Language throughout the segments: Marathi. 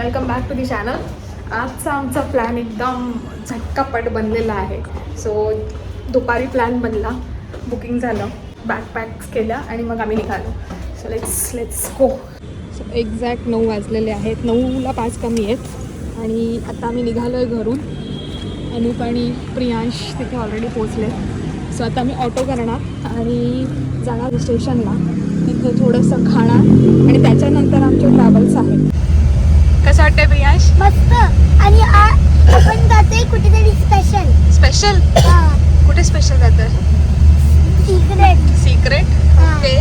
Welcome back to the channel. आजचा आमचा प्लॅन एकदम झटकापट बनलेला आहे. सो दुपारी प्लॅन बनला, बुकिंग झालं, बॅकपॅक्स केल्या आणि मग आम्ही निघालो. So let's go. So exact 9 वाजलेले आहेत, 9ला 5 कमी आहेत आणि आता आम्ही निघालो आहे घरून. अनुप आणि प्रियांश तिथे ऑलरेडी पोचले. सो आता आम्ही ऑटो करणार आणि जाणार स्टेशनला. तिथे थोडंसं खाणार आणि त्याच्यानंतर आमचे ट्रॅव्हल्स आहेत. कसं वाटतंय प्रियांश? मस्त. आणि आपण जाते कुठेतरी स्पेशल. कुठे स्पेशल जातं? सिक्रेट. ओके.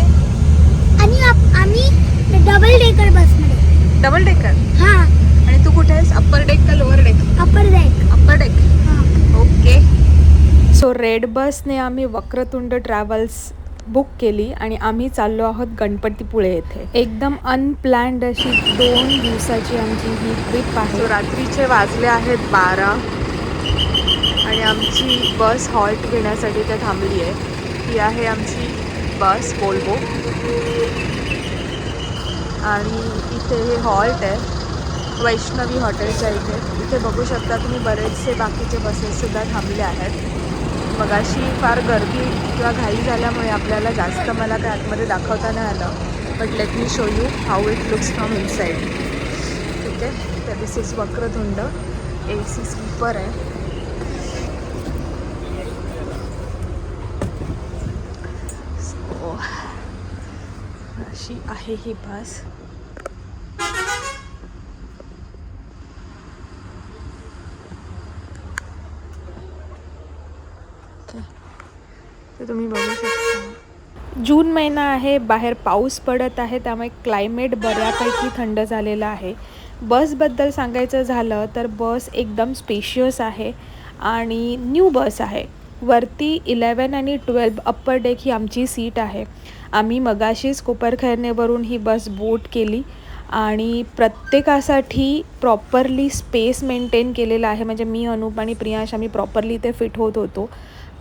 आणि आम्ही डबल डेकर बसमध्ये. Double decker? हां. आणि तू कुठे आहेस? अप्पर डेक का lower deck? Upper deck. Okay. So red बसने आम्ही वक्रतुंड ट्रॅव्हल्स बुक केली आणि आम्ही चाललो आहोत गणपतीपुळे येथे. एकदम अनप्लॅन्ड अशी 2 दिवसाची आमची ही ट्रिप आहे. सो रात्रीचे वाजले आहेत 12 आणि आमची बस हॉल्ट घेण्यासाठी ते थांबली आहे. ही आहे आमची बस वोल्वो आणि इथे हे हॉल्ट आहे वैष्णवी हॉटेलच्या इथे बघू शकता तुम्ही बरेचसे बाकीचे बसेससुद्धा थांबले आहेत. मगाशी फार गर्दी किंवा घाई झाल्यामुळे आपल्याला जास्त मला काय आतमध्ये दाखवता नाही आलं. But let me show you how it looks from inside. ठीक आहे. तर दिस इज वक्रतुंड. AC स्लीपर आहे. सो अशी आहे ही बस. ते तुम्ही बघू शकता. जून महिना आहे, बाहेर पाऊस पडत आहे, त्यामुळे क्लायमेट बऱ्यापैकी थंड झालेलं आहे. बसबद्दल सांगायचं झालं तर बस एकदम स्पेशियस आहे आणि न्यू बस आहे. वरती 11 आणि 12 अप्पर डेक ही आमची सीट आहे. आम्ही मगाशीच कोपरखैरनेवरून ही बस बोट केली आणि प्रत्येकासाठी प्रॉपरली स्पेस मेंटेन केलेला आहे. म्हणजे मी, अनुप आणि प्रियांश आम्ही प्रॉपरली ते फिट होत होतो.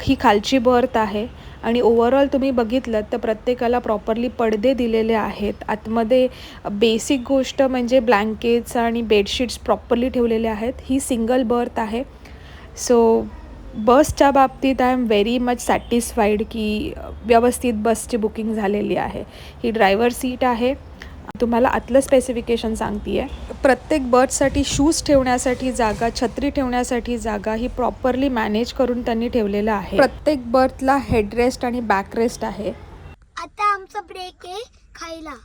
ही खालची बर्थ आहे आणि ओव्हरऑल तुम्ही बघितलं तर प्रत्येकाला प्रॉपरली पडदे दिलेले आहेत. आतमध्ये बेसिक गोष्ट म्हणजे ब्लँकेट्स आणि बेडशीट्स प्रॉपरली ठेवलेले आहेत. ही सिंगल बर्थ आहे. सो बसच्या बाबतीत I am very much satisfied की व्यवस्थित बसची बुकिंग झालेली आहे. ही ड्रायव्हर सीट आहे. तुम्हाला आतलं स्पेसिफिकेशन सांगते आहे. प्रत्येक बर्थसाठी शूज ठेवण्यासाठी जागा, छत्री ठेवण्यासाठी जागा ही प्रॉपरली मॅनेज करून त्यांनी ठेवलेलं आहे. प्रत्येक बर्थला हेडरेस्ट आणि बॅकरेस्ट आहे. आता आमचा ब्रेक आहे खायला.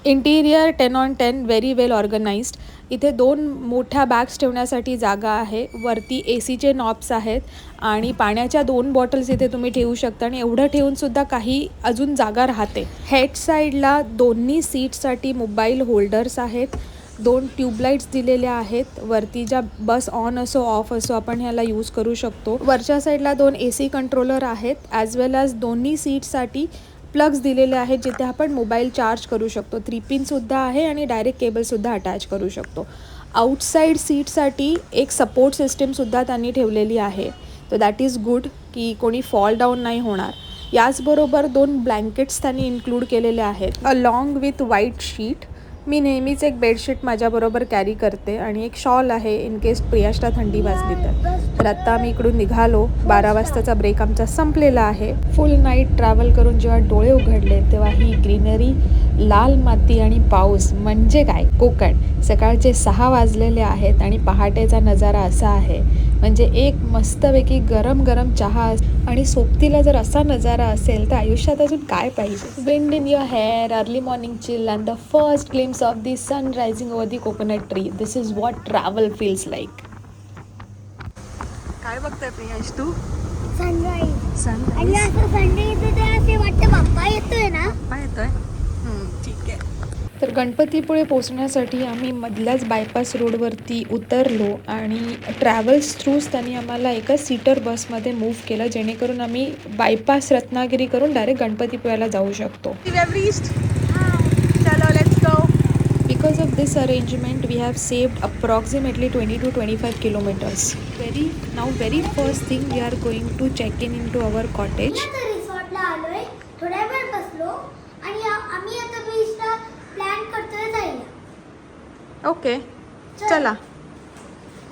Interior 10 on 10 very well organised. इथे 2 मोठ्या बॅग्स ठेवण्यासाठी जागा आहे. वरती ACचे नॉब्स आहेत आणि पाण्याच्या 2 बॉटल्स इथे तुम्ही ठेवू शकता आणि एवढं ठेवूनसुद्धा काही अजून जागा राहते. हेड साईडला दोन्ही सीटसाठी मोबाईल होल्डर्स आहेत. 2 ट्यूबलाईट्स दिलेल्या आहेत. वरती ज्या बस ऑन असो ऑफ असो आपण ह्याला यूज करू शकतो. वरच्या साईडला 2 AC कंट्रोलर आहेत ॲज वेल ॲज दोन्ही सीटसाठी प्लग्स दिलेले आहेत जिथे आपण मोबाईल चार्ज करू शकतो. 3 पिनसुद्धा आहे आणि डायरेक्ट केबलसुद्धा अटॅच करू शकतो. आउटसाईड सीटसाठी एक सपोर्ट सिस्टीमसुद्धा त्यांनी ठेवलेली आहे. तर दॅट इज गुड की कोणी फॉल डाऊन नाही होणार. याचबरोबर 2 ब्लँकेट्स त्यांनी इन्क्लूड केलेले आहेत अलॉंग विथ व्हाईट शीट. मी नेहमीच एक बेडशीट माझ्याबरोबर कॅरी करते आणि एक शॉल आहे इन केस प्रियांशला थंडी वाजली तर आत्ता आम्ही इकडून निघालो. 12 वाजताचा ब्रेक आमचा संपलेला आहे. फुल नाईट ट्रॅव्हल करून जेव्हा डोळे उघडले तेव्हा ही ग्रीनरी, लाल माती आणि पाऊस म्हणजे काय कोकण. सकाळचे 6 वाजलेले आहेत आणि पहाटेचा नजारा असा आहे. म्हणजे एक मस्तपैकी गरम गरम चहा आणि सोबतीला जर असा नजारा असेल तर आयुष्यात अजून काय पाहिजे. Wind in your hair, early morning chill and the first glimpse of the sun rising over the coconut tree. This is what travel feels like. काय बघताय प्रियांश तू? सनराईज. आणि सनराईज. असं संडे येतो तर असे वाटतं बाप्पा येतोय ना. बाप्पा येतोय. ठीक आहे. तर गणपतीपुळे पोचण्यासाठी आम्ही मधल्याच बायपास रोडवरती उतरलो आणि ट्रॅव्हल्स थ्रूच त्यांनी आम्हाला एका सीटर बसमध्ये मूव्ह केलं जेणेकरून आम्ही बायपास रत्नागिरी करून डायरेक्ट गणपतीपुळ्याला जाऊ शकतो. चलो let's go. Because of this arrangement we have saved approximately 20 to 25 kilometers. Very first thing we are going to check in into our cottage. रिसॉर्टला आलोय, थोड्या वेळ बसलो आणि आम्ही आता बीचला प्लॅन करतोय जायला. ओके. चला.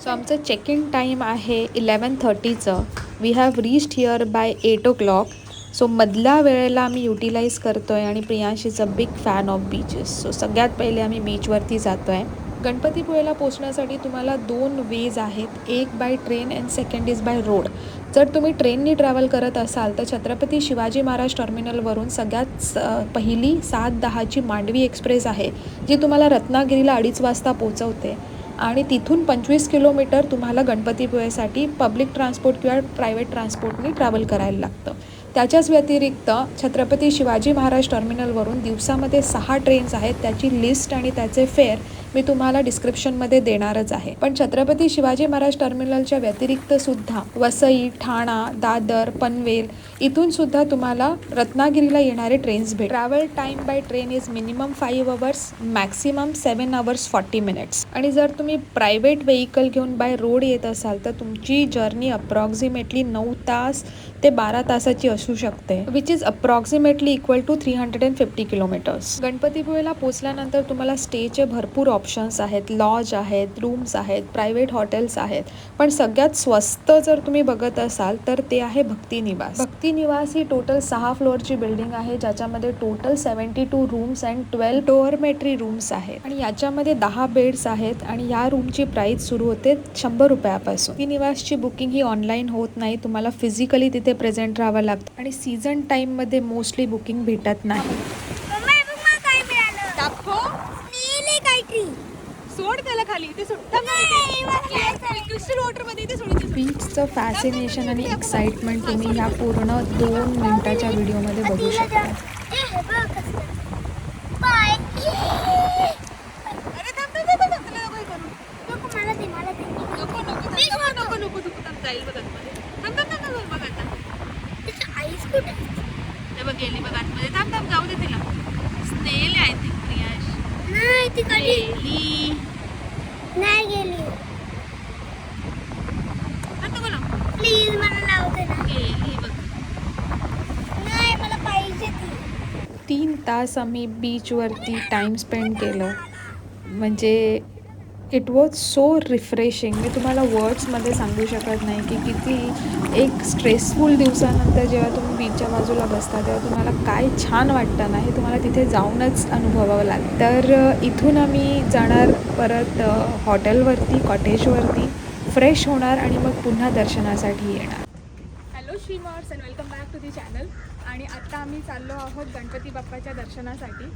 सो आमचं चेक इन टाईम आहे 11:30चं. We have reached here by 8 o'clock. So मधल्या वेळेला आम्ही युटिलाइज करतो आहे आणि Priyansh is a big fan of beaches. So सगळ्यात पहिले आम्ही बीचवरती जातो आहे. गणपतीपुळेला पोचण्यासाठी तुम्हाला 2 वेज आहेत, एक by train and second is by road. जर तुम्ही ट्रेननी ट्रॅव्हल करत असाल तर छत्रपती शिवाजी महाराज टर्मिनलवरून सगळ्यात पहिली 7:10ची मांडवी एक्सप्रेस आहे, जी तुम्हाला रत्नागिरीला 2:30 वाजता पोचवते आणि तिथून 25 किलोमीटर तुम्हाला गणपतीपुळेसाठी पब्लिक ट्रान्सपोर्ट किंवा प्रायव्हेट ट्रान्सपोर्टने ट्रॅव्हल करायला लागतं. त्याच्याच व्यतिरिक्त छत्रपती शिवाजी महाराज टर्मिनलवरून दिवसामध्ये 6 ट्रेन्स आहेत. त्याची लिस्ट आणि त्याचे फेअर मी तुम्हाला डिस्क्रिप्शनमध्ये देणारच आहे. पण छत्रपती शिवाजी महाराज टर्मिनलच्या व्यतिरिक्त सुद्धा वसई, ठाणा, दादर, पनवेल इथून सुद्धा तुम्हाला रत्नागिरीला येणारे ट्रेन्स भेट. Travel time by train is minimum 5 hours, maximum 7 hours 40 minutes. आणि जर तुम्ही प्रायव्हेट व्हेकल घेऊन बाय रोड येत असाल तर तुमची जर्नी अप्रॉक्सिमेटली 9 तास ते 12 तासाची असू शकते, which is approximately equal to 350 kilometres. गणपतीपुळेला पोचल्यानंतर तुम्हाला स्टेचे भरपूर ऑप्शन्स आहेत, लॉज आहेत, रूम्स आहेत, प्रायव्हेट हॉटेल्स आहेत. पण सगळ्यात स्वस्त जर तुम्ही बघत असाल तर ते आहे भक्ती निवास. भक्ती निवास ही टोटल 6 फ्लोअरची बिल्डिंग आहे, ज्याच्यामध्ये टोटल 72 रूम्स अँड 12 डोअरमेटरी रूम्स आहेत आणि याच्यामध्ये 10 बेड्स आहेत आणि या रूमची प्राइस सुरू होते 100 रुपयापासून. भक्ती निवासची बुकिंग ही ऑनलाईन होत नाही, तुम्हाला फिजिकली तिथे प्रेझेंट राहावं लागतं आणि सीझन टाईममध्ये मोस्टली बुकिंग भेटत नाही. सोड त्याला खाली, ते सुट्टा क्रिस्टल वॉटर मध्ये ते सोडायचं. बीचचं फॅसिनेशन आणि एक्साइटमेंट तुम्ही ह्या पूर्ण 2 मिनिटाच्या व्हिडिओमध्ये बघू शकता. अरे थांब थांब थांब थांब, तुला नको हे करू. नको नको नको नको नको तू थांब, जाईल बघ आतमध्ये. थांब थांब थांब थांब, बघ आता ते बघ गेली बघ आतमध्ये. थांब थांब, जाऊ दे तिला. स्नेल आहे ती प्रियांश. गेली नाही गेली. नको ना, प्लीज मला लावते ना. गेली बघ. नाही मला पाहिजे ती. 3 तास आम्ही बीचवरती टाईम स्पेंड केलं. म्हणजे इट वॉज सो रिफ्रेशिंग. मी तुम्हाला वर्ड्समध्ये सांगू शकत नाही की किती एक स्ट्रेसफुल दिवसानंतर जेव्हा तुम्ही बीचच्या बाजूला बसता तेव्हा तुम्हाला काय छान वाटतं ना, हे तुम्हाला तिथे जाऊनच अनुभवावं लागतं. तर इथून आम्ही जाणार परत हॉटेलवरती, कॉटेजवरती, फ्रेश होणार आणि मग पुन्हा दर्शनासाठी येणार. Hello Shrimers and welcome back to the channel. आणि आत्ता आम्ही चाललो आहोत गणपती बाप्पाच्या दर्शनासाठी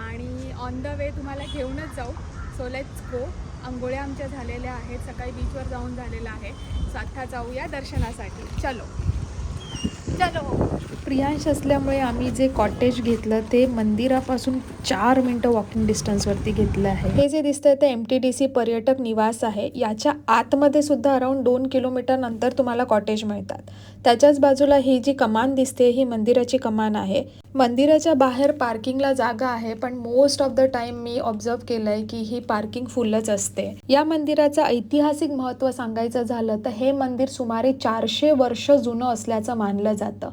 आणि ऑन द वे तुम्हाला घेऊनच जाऊ. So let's go. आंघोळ्या आमच्या झालेल्या आहेत, सकाळी बीचवर जाऊन झालेलं आहे. सो आत्ता जाऊया दर्शनासाठी. चलो चलो. प्रियांश असल्यामुळे आम्ही जे कॉटेज घेतलं ते मंदिरापासून 4 मिनटं वॉकिंग डिस्टन्सवरती घेतलं आहे. हे जे दिसतंय ते MTDC पर्यटक निवास आहे. याच्या आतमध्ये सुद्धा अराउंड 2 किलोमीटर नंतर तुम्हाला कॉटेज मिळतात. त्याच्याच बाजूला ही जी कमान दिसते ही मंदिराची कमान आहे. मंदिराच्या बाहेर पार्किंगला जागा आहे, पण most of the time me observe केलं आहे की ही पार्किंग फुलच असते. या मंदिराचं ऐतिहासिक महत्त्व सांगायचं झालं तर हे मंदिर सुमारे 400 वर्ष जुनं असल्याचं मानलं जातं.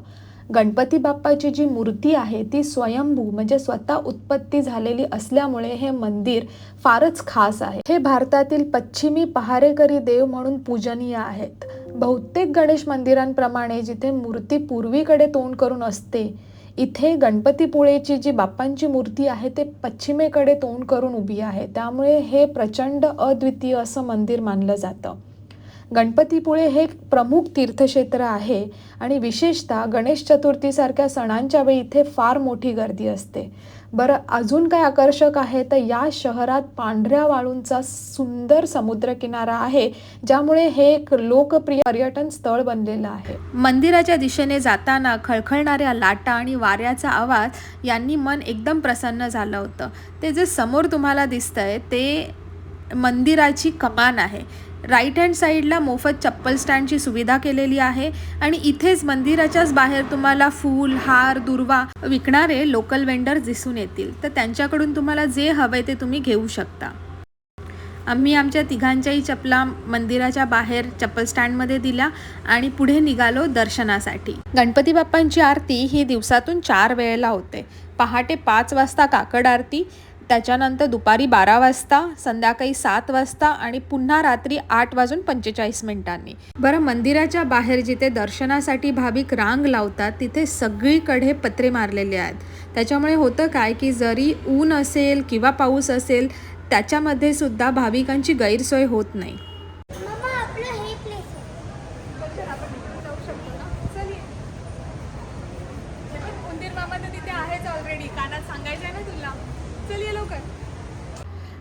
गणपती बाप्पाची जी मूर्ती आहे ती स्वयंभू म्हणजे स्वतः उत्पत्ती झालेली असल्यामुळे हे मंदिर फारच खास आहे. हे भारतातील पश्चिमी पहारेकरी देव म्हणून पूजनीय आहेत. बहुतेक गणेश मंदिरांप्रमाणे जिथे मूर्ती पूर्वीकडे तोंड करून असते, इथे गणपतीपुळेची जी बाप्पांची मूर्ती आहे ते पश्चिमेकडे तोंड करून उभी आहे. त्यामुळे हे प्रचंड अद्वितीय असं मंदिर मानलं जातं. गणपतीपुळे हे एक प्रमुख तीर्थक्षेत्र आहे आणि विशेषतः गणेश चतुर्थीसारख्या सणांच्या वेळी इथे फार मोठी गर्दी असते. बरं, अजून काय आकर्षक आहे तर या शहरात पांढऱ्या वाळूंचा सुंदर समुद्रकिनारा आहे, ज्यामुळे हे एक लोकप्रिय पर्यटन स्थळ बनलेलं आहे. मंदिराच्या दिशेने जाताना खळखळणाऱ्या लाटा आणि वाऱ्याचा आवाज यांनी मन एकदम प्रसन्न झालं होतं. ते जे समोर तुम्हाला दिसतंय ते मंदिराची कमान आहे. राईट हँड साईडला मोफत चप्पल स्टँडची सुविधा केलेली आहे आणि इथेच मंदिराच्याच बाहेर तुम्हाला फूल, हार, दुर्वा विकणारे लोकल वेंडर दिसून येतील. तर त्यांच्याकडून तुम्हाला जे हवंय ते तुम्ही घेऊ शकता. आम्ही आमच्या तिघांच्याही चपला मंदिराच्या बाहेर चप्पल स्टँडमध्ये दिल्या आणि पुढे निघालो दर्शनासाठी. गणपती बाप्पांची आरती ही दिवसातून 4 वेळेला होते. पहाटे 5 वाजता काकड आरती, त्याच्यानंतर दुपारी 12 वाजता, संध्याकाळी 7 वाजता आणि पुन्हा रात्री 8:45 बरं, मंदिराच्या बाहेर जिथे दर्शनासाठी भाविक रांग लावतात तिथे सगळीकडे पत्रे मारलेले आहेत. त्याच्यामुळे होतं काय की जरी ऊन असेल किंवा पाऊस असेल त्याच्यामध्ये सुद्धा भाविकांची गैरसोय होत नाही. मम्मा आपलं हे प्लेस आहे. चल आपण तिकडे जाऊ शकतो ना. चल ये. हे पण उंदीर मामा तर तिथे आहेच ऑलरेडी. कानात सांगायचं आहे ना तुला. चल ये लवकर.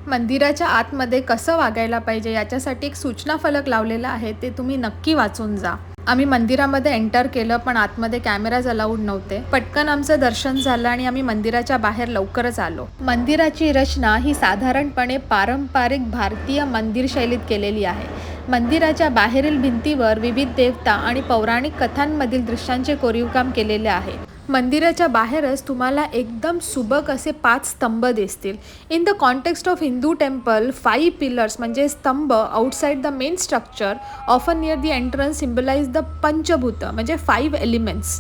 मंदिराच्या आतमध्ये कसं वागायला पाहिजे याच्यासाठी एक सूचना फलक लावलेला आहे, ते तुम्ही नक्की वाचून जा. आम्ही मंदिरामध्ये एंटर केलं पण आतमध्ये कॅमेराज अलाउड नव्हते. पटकन आमचं दर्शन झालं आणि आम्ही मंदिराच्या बाहेर लवकरच आलो. मंदिराची रचना ही साधारणपणे पारंपरिक भारतीय मंदिर शैलीत केलेली आहे. मंदिराच्या बाहेरील भिंतीवर विविध देवता आणि पौराणिक कथांमधील दृश्यांचे कोरीवकाम केलेले आहे. मंदिराच्या बाहेरच तुम्हाला एकदम सुबक असे 5 स्तंभ दिसतील. In the context of Hindu temple 5 pillars म्हणजे स्तंभ outside the main structure often near the entrance symbolize the panchabhuta म्हणजे 5 एलिमेंट्स.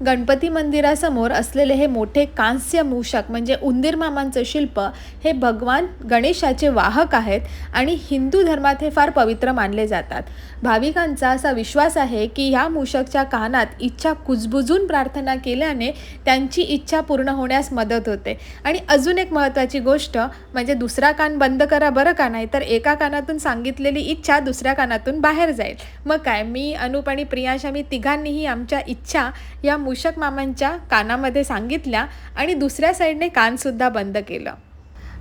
गणपती मंदिरासमोर असलेले हे मोठे कांस्य मूषक म्हणजे उंदीर मामांचं शिल्प हे भगवान गणेशाचे वाहक आहेत आणि हिंदू धर्मात हे फार पवित्र मानले जातात. भाविकांचा असा विश्वास आहे की ह्या मूषकच्या कानात इच्छा कुजबुजून प्रार्थना केल्याने त्यांची इच्छा पूर्ण होण्यास मदत होते. आणि अजून एक महत्त्वाची गोष्ट म्हणजे दुसरा कान बंद करा बरं का, नाही तर एका कानातून सांगितलेली इच्छा दुसऱ्या कानातून बाहेर जाईल. मग काय, मी अनुप आणि प्रियांश आम्ही तिघांनीही आमच्या इच्छा या मूषक मामांच्या कानामध्ये सांगितल्या आणि दुसऱ्या साईडने कानसुद्धा बंद केलं.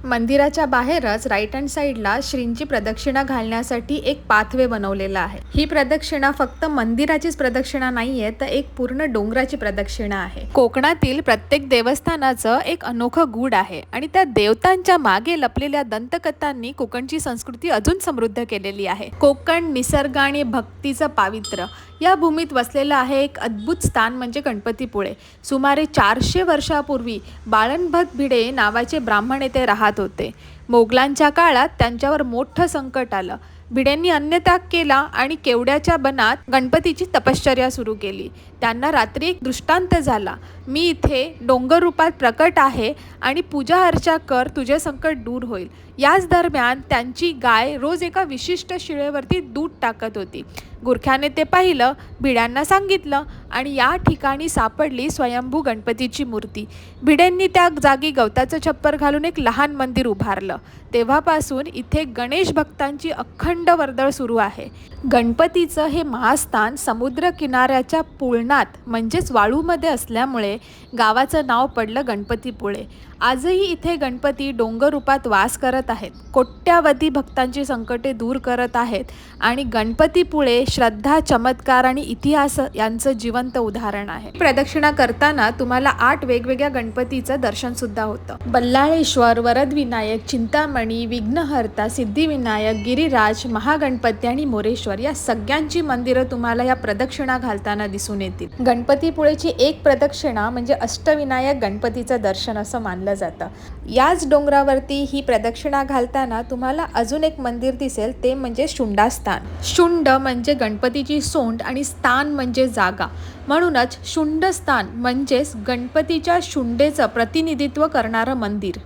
मंदिराच्या बाहेरच राईट हँड साईडला श्रींची प्रदक्षिणा घालण्यासाठी एक पाथवे बनवलेला आहे. ही प्रदक्षिणा फक्त मंदिराचीच प्रदक्षिणा नाहीये तर एक पूर्ण डोंगराची प्रदक्षिणा आहे. कोकणातील प्रत्येक देवस्थानाचं एक अनोखं गूढ आहे आणि त्या देवतांच्या मागे लपलेल्या दंतकथांनी कोकणची संस्कृती अजून समृद्ध केलेली आहे. कोकण निसर्ग आणि भक्तीचं पावित्र्य या भूमीत वसलेलं आहे एक अद्भुत स्थान म्हणजे गणपतीपुळे. सुमारे 400 वर्षापूर्वी बाळनभट भिडे नावाचे ब्राह्मण येथे राहत होते. मोगलांच्या काळात त्यांच्यावर मोठं संकट आलं. भिडेंनी अन्नत्याग केला आणि केवड्याच्या बनात गणपतीची तपश्चर्या सुरू केली. त्यांना रात्री एक दृष्टांत झाला, मी इथे डोंगर रूपात प्रकट आहे आणि पूजा अर्चा कर, तुझे संकट दूर होईल. याच दरम्यान त्यांची गाय रोज एका विशिष्ट शिळेवरती दूध टाकत होती. गुरख्याने ते पाहिलं, भिड्यांना सांगितलं आणि या ठिकाणी सापडली स्वयंभू गणपतीची मूर्ती. भिडेंनी त्या जागी गवताचं छप्पर घालून एक लहान मंदिर उभारलं. तेव्हापासून इथे गणेश भक्तांची अखंड वर्दळ सुरू आहे. गणपतीचं हे महास्थान समुद्र किनाऱ्याच्या पुळणात म्हणजेच वाळूमध्ये असल्यामुळे गावाचं नाव पडलं गणपतीपुळे. आजही इथे गणपती डोंगर रूपात वास करत आहेत, कोट्यावधी भक्तांची संकटे दूर करत आहेत आणि गणपतीपुळे श्रद्धा, चमत्कार आणि इतिहास यांचं जिवंत उदाहरण आहे. प्रदक्षिणा करताना तुम्हाला 8 वेगवेगळ्या गणपतीचं दर्शन सुद्धा होतं. बल्लाळेश्वर, वरदविनायक, चिंतामणी, विघ्नहर्ता, सिद्धिविनायक, गिरिराज, महागणपती आणि मोरेश्वर या सगळ्यांची मंदिरं तुम्हाला या प्रदक्षिणा घालताना दिसून येतील. गणपतीपुळेची एक प्रदक्षिणा म्हणजे अष्टविनायक गणपतीचं दर्शन असं मानलं जातं. याच डोंगरावरती ही प्रदक्षिणा घालताना तुम्हाला अजून एक मंदिर दिसेल, ते म्हणजे शुंडास्थान. शुंड म्हणजे गणपतीची सोंड आणि स्थान म्हणजे जागा, म्हणूनच शुंडस्थान म्हणजेच गणपतीच्या शुंडेचं प्रतिनिधित्व करणारं मंदिर.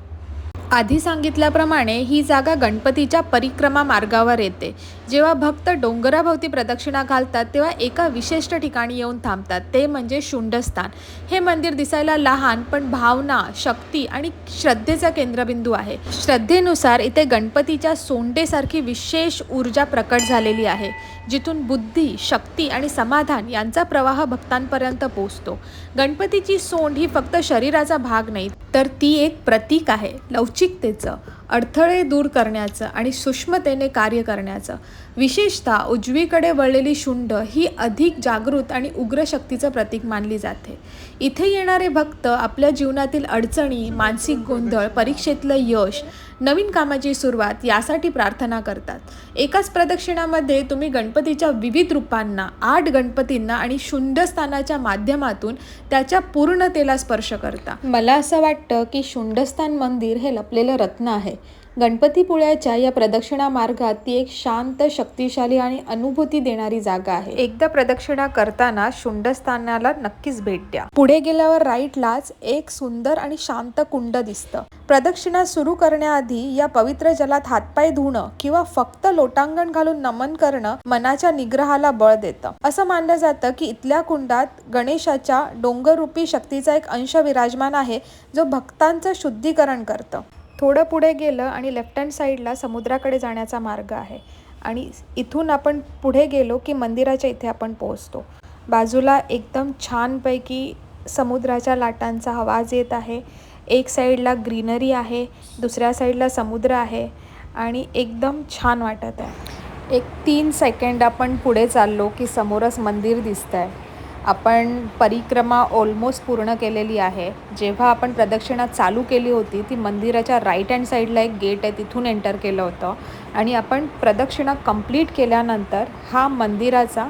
आधी सांगितल्याप्रमाणे ही जागा गणपतीच्या परिक्रमा मार्गावर येते. जेव्हा भक्त डोंगराभोवती प्रदक्षिणा घालतात तेव्हा एका विशिष्ट ठिकाणी येऊन थांबतात, ते म्हणजे शुंडस्थान. हे मंदिर दिसायला लहान पण भावना, शक्ती आणि श्रद्धेचा केंद्रबिंदू आहे. श्रद्धेनुसार इथे गणपतीच्या सोंडेसारखी विशेष ऊर्जा प्रकट झालेली आहे, जिथून बुद्धी, शक्ती आणि समाधान यांचा प्रवाह भक्तांपर्यंत पोहोचतो. गणपतीची सोंड ही फक्त शरीराचा भाग नाही तर ती एक प्रतीक आहे लवचिकतेचं, अडथळे दूर करण्याचं आणि सूक्ष्मतेने कार्य करण्याचं. विशेषतः उजवीकडे वळलेली शुंड ही अधिक जागृत आणि उग्र शक्तीचं प्रतीक मानली जाते. इथे येणारे भक्त आपल्या जीवनातील अडचणी, मानसिक गोंधळ, परीक्षेतलं यश, नवीन कामाची सुरुवात यासाठी प्रार्थना करतात. एकाच प्रदक्षिणामध्ये तुम्ही गणपतीच्या विविध रूपांना, 8 गणपतींना आणि शुंडस्थानाच्या माध्यमातून त्याच्या पूर्णतेला स्पर्श करता. मला असं वाटतं की शुंडस्थान मंदिर हे लपलेलं रत्न आहे. गणपतीपुळ्याच्या या प्रदक्षिणा मार्गात ती एक शांत, शक्तिशाली आणि अनुभूती देणारी जागा आहे. एकदा प्रदक्षिणा करताना शुंडस्थानाला नक्कीच भेट द्या. पुढे गेल्यावर राईटलाच एक सुंदर आणि शांत कुंड दिसतं. प्रदक्षिणा सुरू करण्याआधी या पवित्र जलात हातपाय धुणं किंवा फक्त लोटांगण घालून नमन करणं मनाच्या निग्रहाला बळ देतं. असं मानलं जातं की इथल्या कुंडात गणेशाच्या डोंगररूपी शक्तीचा एक अंश विराजमान आहे, जो भक्तांचं शुद्धीकरण करतं. थोडं पुढे गेलं आणि लेफ्ट हँड साईडला समुद्राकडे जाण्याचा मार्ग आहे आणि इथून आपण पुढे गेलो की मंदिराच्या इथे आपण पोहोचतो. बाजूला एकदम छानपैकी समुद्राच्या लाटांचा आवाज येत आहे. एक साईडला ग्रीनरी आहे, दुसऱ्या साईडला समुद्र आहे आणि एकदम छान वाटत आहे. एक 3 सेकंड आपण पुढे चाललो की समोरच मंदिर दिसतं आहे. आपण परिक्रमा ऑलमोस्ट पूर्ण केलेली आहे. जेव्हा आपण प्रदक्षिणा चालू केली होती ती मंदिराच्या राईट हँड साईडला एक गेट आहे, तिथून एंटर केलं होतं आणि आपण प्रदक्षिणा कंप्लीट केल्यानंतर हा मंदिराचा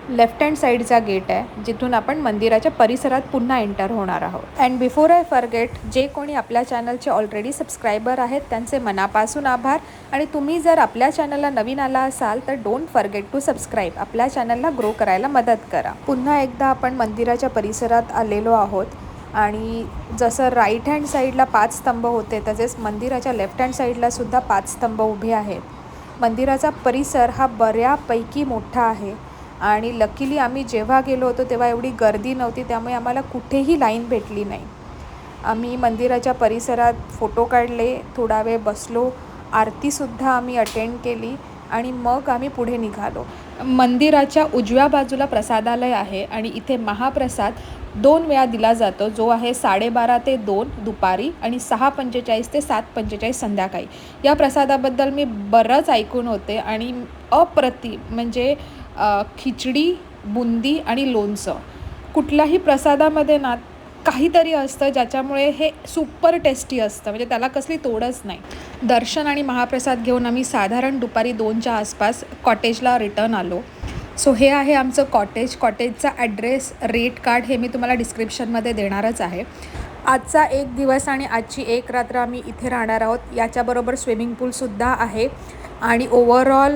लेफ्ट हँड साईडचा गेट आहे, जिथून आपण मंदिराच्या परिसरात पुन्हा एंटर होणार आहोत. अँड बिफोर आय फॉरगेट, जे कोणी आपल्या चॅनलचे ऑलरेडी सबस्क्रायबर आहेत त्यांचे मनापासून आभार. आणि तुम्ही जर आपल्या चॅनलला नवीन आला असाल तर डोंट फॉरगेट टू सबस्क्राईब. आपल्या चॅनलला ग्रो करायला मदत करा. पुन्हा एकदा आपण मंदिराच्या परिसरात आलेलो आहोत आणि जसं राईट हँड साईडला 5 स्तंभ होते तसेच मंदिराच्या लेफ्ट हँड साईडला सुद्धा 5 स्तंभ उभे आहेत. मंदिराचा परिसर हा बऱ्यापैकी मोठा आहे आणि लकीली आम्ही जेव्हा गेलो होतो तेव्हा एवढी गर्दी नव्हती, त्यामुळे आम्हाला कुठेही लाईन भेटली नाही. आम्ही मंदिराच्या परिसरात फोटो काढले, थोडा वेळ बसलो, आरतीसुद्धा आम्ही अटेंड केली आणि मग आम्ही पुढे निघालो. मंदिराच्या उजव्या बाजूला प्रसादालय आहे आणि इथे महाप्रसाद 2 वेळा दिला जातो, जो आहे 12:30 ते 2 दुपारी आणि 6:45 ते 7:45 संध्याकाळी. या प्रसादाबद्दल मी बरंच ऐकून होते आणि अप्रतिम म्हणजे खिचडी, बुंदी आणि लोणचं, कुठल्याही प्रसादामध्ये ना काहीतरी असतं ज्याच्यामुळे हे सुपर टेस्टी असतं, म्हणजे त्याला कसली तोडच नाही. दर्शन आणि महाप्रसाद घेऊन आम्ही साधारण दुपारी 2च्या आसपास कॉटेजला रिटर्न आलो. सो हे आहे आमचं कॉटेज. कॉटेजचा ॲड्रेस, रेट कार्ड हे मी तुम्हाला डिस्क्रिप्शनमध्ये देणारच आहे. आजचा एक दिवस आणि आजची एक रात्र आम्ही इथे राहणार आहोत. याच्याबरोबर स्विमिंग पूलसुद्धा आहे आणि ओव्हरऑल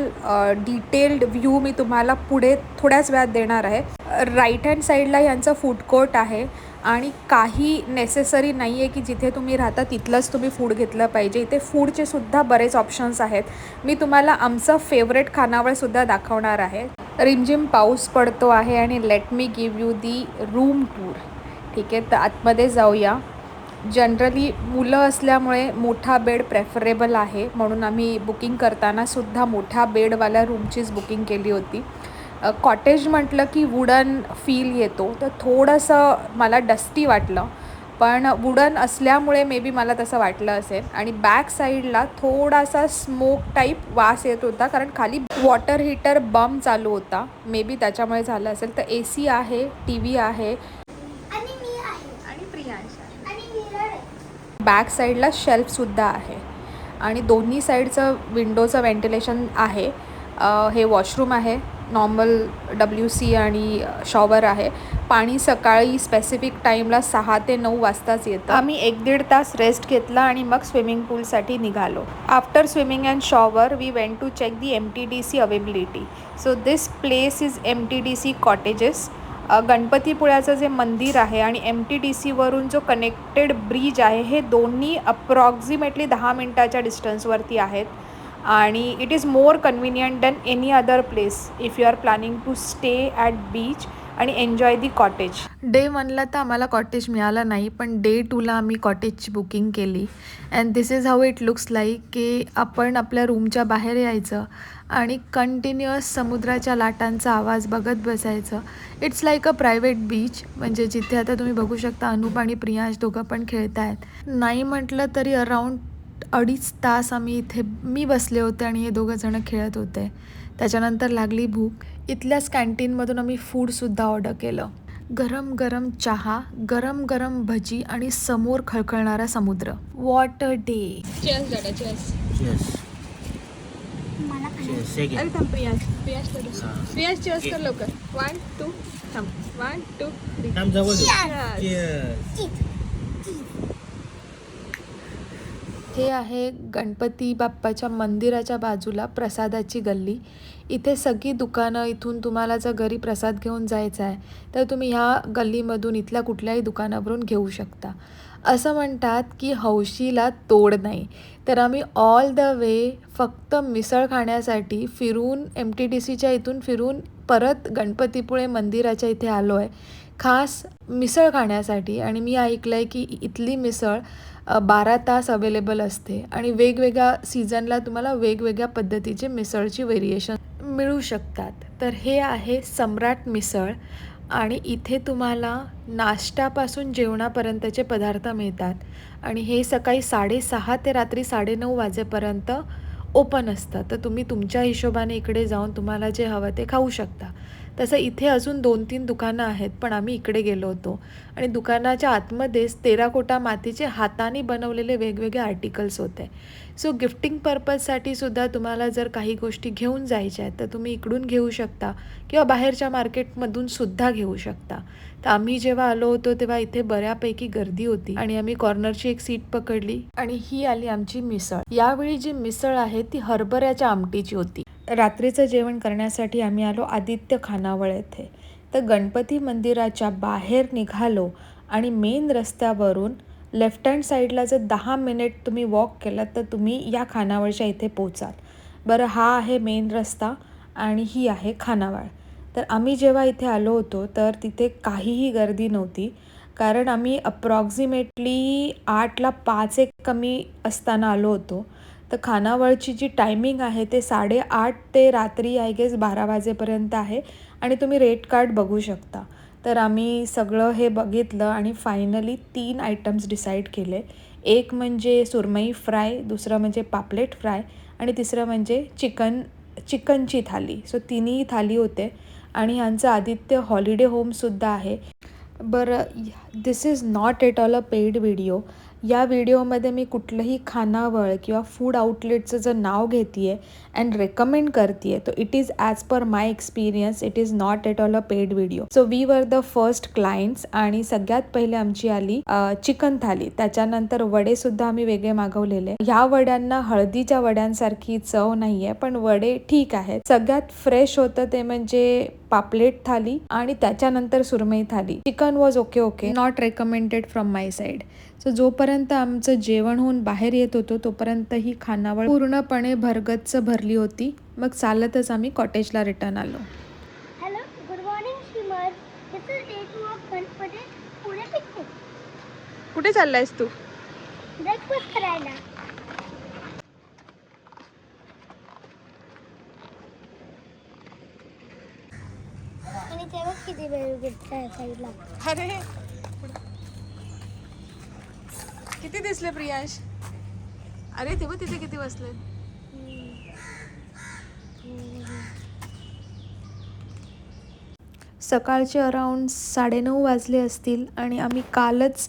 डिटेल्ड व्ह्यू मी तुम्हाला पुढे थोड्याच वेळात देणार आहे. राईट हँड साईडला यांचं फूड कोर्ट आहे आणि काही नेसेसरी नाही आहे की जिथे तुम्ही राहता तिथलंच तुम्ही फूड घेतलं पाहिजे. इथे फूडचे सुद्धा बरेच ऑप्शन्स आहेत. मी तुम्हाला आमचं फेवरेट खानावळसुद्धा दाखवणार आहे. रिमझिम पाऊस पडतो आहे आणि let me give you the room tour. ठीक आहे, तर आतमध्ये जाऊया. जनरली मुलं असल्यामुळे मोठा बेड प्रेफरेबल आहे, म्हणून आम्ही बुकिंग करताना सुद्धा मोठ्या बेडवाल्या रूमचीच बुकिंग केली होती. कॉटेज म्हटलं की वुडन फील येतो, तर थोडंसं मला डस्टी वाटलं, पण वुडन असल्यामुळे मे बी मला तसं वाटलं असेल. आणि बॅक साईडला थोडासा स्मोक टाईप वास येत होता, कारण खाली वॉटर हीटर बम चालू होता, मे बी त्याच्यामुळे झालं असेल. तर AC आहे, TV आहे आणि मी आहे आणि प्रियांश आहे. आणि मिरर आहे. बॅक साईडला शेल्फसुद्धा आहे आणि दोन्ही साईडचं विंडोचं व्हेंटिलेशन आहे. हे वॉशरूम आहे, नॉर्मल WC आणि शॉवर आहे. पाणी सकाळी स्पेसिफिक टाईमला 6 ते 9 वाजताच येतं. आम्ही 1-1.5 तास रेस्ट घेतला आणि मग स्विमिंग पूलसाठी निघालो. After swimming and shower we went to check the MTDC availability. So this place is MTDC cottages. गणपतीपुळ्याचं जे मंदिर आहे आणि MTDCवरून जो कनेक्टेड ब्रिज आहे, हे दोन्ही अप्रॉक्झिमेटली 10 मिनटाच्या डिस्टन्सवरती आहेत आणि it is more convenient than any other place if you are planning to stay at beach आणि एन्जॉय दी कॉटेज. डे 1ला तर आम्हाला कॉटेज मिळालं नाही, पण डे 2ला आम्ही कॉटेजची बुकिंग केली. And this is how it looks like की आपण आपल्या रूमच्या बाहेर यायचं आणि कंटिन्युअस समुद्राच्या लाटांचा आवाज बघत बसायचं. It's like a private beach, म्हणजे जिथे आता तुम्ही बघू शकता अनुप आणि प्रियांश दोघं पण खेळत आहेत. नाही म्हटलं तरी अराऊंड 2.5 तास आम्ही इथे मी बसले होते आणि हे दोघं जणं खेळत होते. त्याच्यानंतर लागली भूक. इथल्याच कॅन्टीनमधून आम्ही फूडसुद्धा ऑर्डर केलं. गरम गरम चहा, गरम गरम भजी आणि समोर खळखळणारा समुद्र. What a day. चेअर्स दादा, चेअर्स. मला अरे थांब प्रियांश करू. प्रियांश चेअर्स कर लवकर. 1 2 थांब. 1 2 3. हे आहे गणपती बाप्पाच्या मंदिराच्या बाजूला प्रसादाची गल्ली. इथे सगळी दुकानं, इथून तुम्हाला जर घरी प्रसाद घेऊन जायचा आहे तर तुम्ही ह्या गल्लीमधून इथल्या कुठल्याही दुकानावरून घेऊ शकता. असं म्हणतात की हौशीला तोड नाही, तर आम्ही ऑल द वे फक्त मिसळ खाण्यासाठी फिरून MTDCच्या इथून फिरून परत गणपतीपुळे मंदिराच्या इथे आलो आहे खास मिसळ खाण्यासाठी. आणि मी ऐकलं आहे की इथली मिसळ 12 तास अवेलेबल असते आणि वेगवेगळ्या सीझनला तुम्हाला वेगवेगळ्या पद्धतीचे मिसळची व्हेरिएशन मिळू शकतात. तर हे आहे सम्राट मिसळ आणि इथे तुम्हाला नाश्त्यापासून जेवणापर्यंतचे पदार्थ मिळतात आणि हे सकाळी 6:30 ते रात्री 9:30 वाजेपर्यंत ओपन असतं. तर तुम्ही तुमच्या हिशोबाने इकडे जाऊन तुम्हाला जे हवं ते खाऊ शकता. तसं इथे अजून 2-3 दुकानं आहेत, पण आम्ही इकडे गेलो होतो आणि दुकानाच्या आतमध्येच टेराकोटा मातीचे हाताने बनवलेले वेगवेगळे आर्टिकल्स होते. सो गिफ्टिंग पर्पजसाठी सुद्धा तुम्हाला जर काही गोष्टी घेऊन जायच्या आहेत तर तुम्ही इकडून घेऊ शकता किंवा बाहेरच्या मार्केटमधून सुद्धा घेऊ शकता. तर आम्ही जेव्हा आलो होतो तेव्हा इथे बऱ्यापैकी गर्दी होती आणि आम्ही कॉर्नरची एक सीट पकडली आणि ही आली आमची मिसळ. यावेळी जी मिसळ आहे ती हरभऱ्याच्या आमटीची होती. रात्रीचं जेवण करण्यासाठी आम्ही आलो आदित्य खानावळ येथे. तर गणपती मंदिराच्या बाहेर निघालो आणि मेन रस्त्यावरून लेफ्ट हँड साईडला जर 10 मिनिट तुम्ही वॉक केलात तर तुम्ही या खानावळच्या इथे पोचाल. बरं, हा आहे मेन रस्ता आणि ही आहे खानावळ. तर आम्ही जेव्हा इथे आलो होतो तर तिथे काहीही गर्दी नव्हती, कारण आम्ही अप्रॉक्सिमेटली 8:05 कमी असताना आलो होतो. तर खानावळची जी टायमिंग आहे ते 8:30 ते रात्री आय गेस 12 वाजेपर्यंत आहे आणि तुम्ही रेट कार्ड बघू शकता. तर आम्ही सगळं हे बघितलं आणि फायनली 3 आयटम्स डिसाईड केले. एक म्हणजे सुरमई फ्राय, दुसरं म्हणजे पापलेट फ्राय आणि तिसरं म्हणजे चिकनची थाली. सो तिन्ही थाली होते आणि ह्यांचं आदित्य हॉलिडे होमसुद्धा आहे. बरं, this is not at all a paid video. या व्हिडिओमध्ये मी कुठलंही खानावळ किंवा फूड आउटलेटचं जर नाव घेते आहे अँड रेकमेंड करते आहे, तर it is as per my experience. It is not at all a paid video. So we were the first clients आणि सगळ्यात पहिले आमची आली चिकन थाली. त्याच्यानंतर वडेसुद्धा आम्ही वेगळे मागवलेले. ह्या वड्यांना हळदीच्या वड्यांसारखी चव नाही आहे, पण वडे ठीक आहेत. सगळ्यात फ्रेश होतं ते म्हणजे पापलेट थाली आणि त्याच्यानंतर सुरमई thali. Chicken was okay, not recommended from my side. So जोपर्यंत आमचं जेवण होऊन बाहेर येत होतो तोपर्यंत ही खानावळ पूर्णपणे भरगच्च भरली होती. मग चालतच आम्ही कॉटेजला रिटर्न आलो. Hello, good morning Shrimer. This is day 2 of Ganpati Pune picnic. कुठे चाललायस तू? ब्रेकफास्ट करायला. आणि तेव्हा किती वेळ घेतला साईडला. अरे किती दिसले प्रियांश? अरे तेव्हा तिथे किती बसले? सकाळचे अराऊंड 9:30 वाजले असतील आणि आम्ही कालच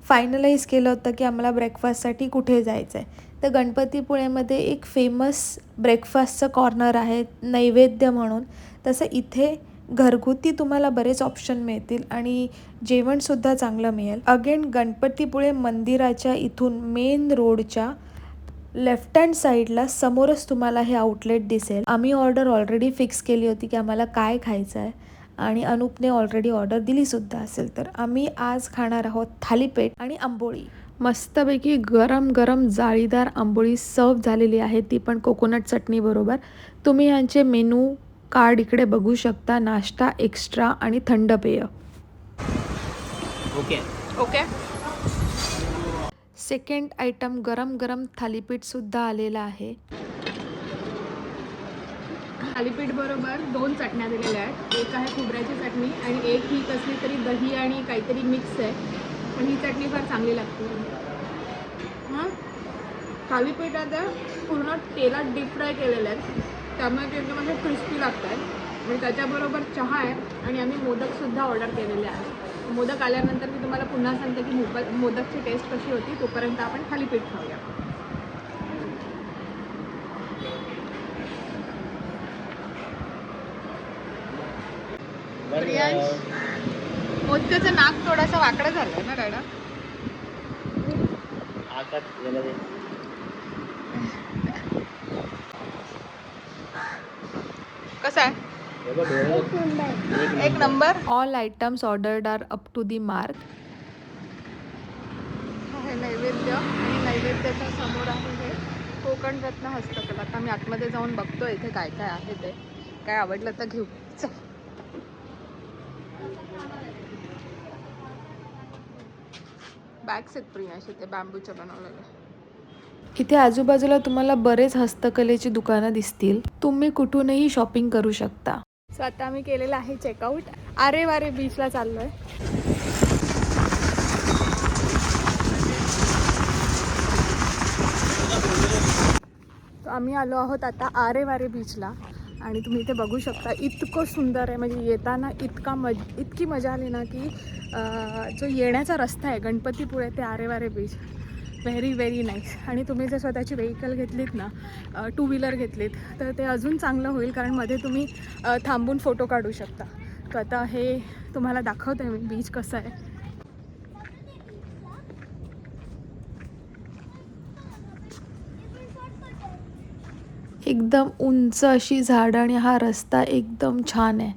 फायनलाइज केलं होतं की आम्हाला ब्रेकफास्टसाठी कुठे जायचं आहे. तर गणपतीपुळेमध्ये एक फेमस ब्रेकफास्टचं कॉर्नर आहे नैवेद्य म्हणून. तसं इथे घरगुती तुम्हाला बरेच ऑप्शन मिळतील आणि जेवणसुद्धा चांगलं मिळेल. अगेन गणपतीपुळे मंदिराच्या इथून मेन रोडच्या लेफ्ट हँड साईडला समोरच तुम्हाला हे आउटलेट दिसेल. आम्ही ऑर्डर ऑलरेडी फिक्स केली होती की आम्हाला काय खायचं आहे आणि अनुपने ऑलरेडी ऑर्डर दिलीसुद्धा असेल. तर आम्ही आज खाणार आहोत थालीपीठ आणि आंबोळी. मस्तपैकी गरम गरम जाळीदार आंबोळी सर्व झालेली आहे, ती पण कोकोनट चटणी बरोबर. तुम्ही यांचे मेनू कार्ड इकडे बघू शकता. नाश्ता एक्स्ट्रा आणि थंड पेय. ओके. सेकंड आयटम गरम गरम थालीपीठसुद्धा आलेलं आहे. थालीपीठ बरोबर 2 चटण्या दिलेल्या आहेत. एक आहे खोबऱ्याची चटणी आणि एक ही कसली तरी दही आणि काहीतरी मिक्स आहे, पण ही चटणी फार चांगली लागते. थालीपीठात पूर्ण तेलात डीप फ्राय केलेलं आहे, त्यामुळे ते एकदम असे क्रिस्पी लागतात आणि त्याच्याबरोबर चहा आहे आणि आम्ही मोदकसुद्धा ऑर्डर केलेले आहे. मोदक आल्यानंतर मी तुम्हाला पुन्हा सांगते की मोदकची टेस्ट कशी होती. तोपर्यंत आपण थालीपीठ खाऊया. मोदकाचं नाक थोडासा वाकडं झालं ना दादा? कसं आहे? एक नंबर. एक नंबर. All items ordered are up to the mark. आहे नैवेद्य आणि नैवेद्याच्या समोर आहे हे कोकण रत्न हस्तकला. आता मी आतमध्ये जाऊन बघतो इथे काय काय आहे ते. काय आवडलं तर घेऊ. चल. बॅग्स आहेत प्रियाशी ते बांबूच्या बनवलेले. इथे आजूबाजूला तुम्हाला बरेच हस्तकलेची दुकानं दिसतील. तुम्ही कुठूनही शॉपिंग करू शकता. सो आता आम्ही केलेलं आहे चेकआउट. आरे वारे बीचला चाललो आहे. तो आम्ही आलो आहोत आता आरे वारे बीचला आणि तुम्ही इथे बघू शकता इतकं सुंदर आहे. म्हणजे येताना इतकी मजा आली ना की जो येण्याचा रस्ता आहे गणपतीपुळे ते आरे वारे बीच व्हेरी व्हेरी नाईस. आणि तुम्ही जर स्वतःची व्हेकल घेतलीत ना, 2 व्हीलर घेतलीत तर ते अजून चांगलं होईल कारण मध्ये तुम्ही थांबून फोटो काढू शकता. तर आता हे तुम्हाला दाखवते मी बीच कसं आहे. एकदम उंच अशी झाडं आणि हा रस्ता एकदम छान आहे.